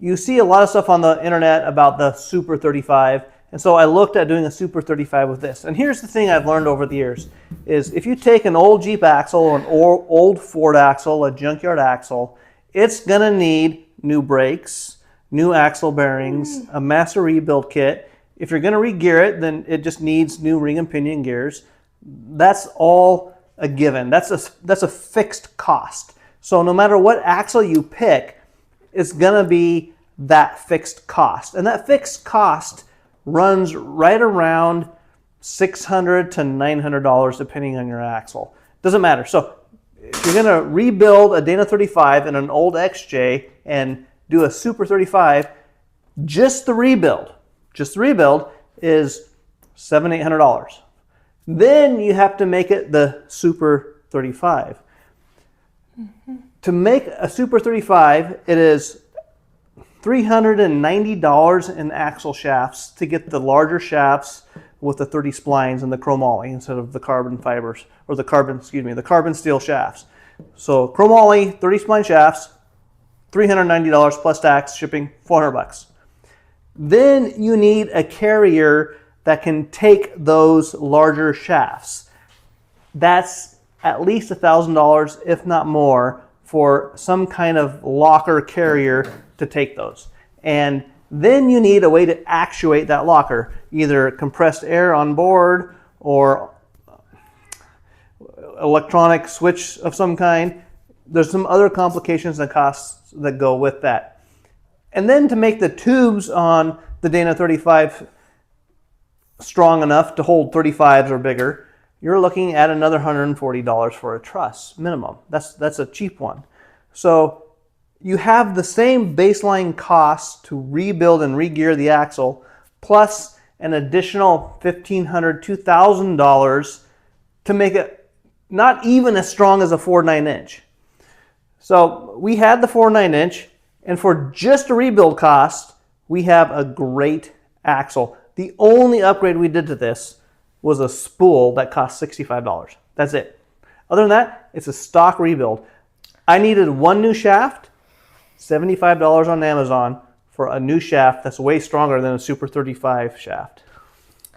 you see a lot of stuff on the internet about the Super 35, and so I looked at doing a Super 35 with this. And here's the thing I've learned over the years, is if you take an old Jeep axle or an old Ford axle, a junkyard axle, it's going to need new brakes, new axle bearings, a master rebuild kit. If you're going to re-gear it, then it just needs new ring and pinion gears. That's all a given. That's a fixed cost. So no matter what axle you pick, it's going to be that fixed cost. And that fixed cost runs right around $600 to $900 depending on your axle. Doesn't matter. So if you're going to rebuild a Dana 35 and an old XJ and do a Super 35, just the rebuild is $700-800. Then you have to make it the Super 35. To make a Super 35, it is $390 in axle shafts to get the larger shafts with the 30 splines and the chromoly instead of the carbon fibers, or the carbon steel shafts. So chromoly, 30 spline shafts, $390 plus tax, shipping, $400. Then you need a carrier that can take those larger shafts. That's at least $1,000, if not more, for some kind of locker carrier to take those. And then you need a way to actuate that locker, either compressed air on board or electronic switch of some kind. There's some other complications and costs that go with that. And then to make the tubes on the Dana 35 strong enough to hold 35s or bigger, you're looking at another $140 for a truss minimum. That's a cheap one. So you have the same baseline cost to rebuild and re-gear the axle, plus an additional $1,500, $2,000 to make it not even as strong as a Ford 9-inch. So we had the Ford 9-inch, and for just a rebuild cost, we have a great axle. The only upgrade we did to this was a spool that cost $65. That's it. Other than that, it's a stock rebuild. I needed one new shaft, $75 on Amazon for a new shaft that's way stronger than a Super 35 shaft.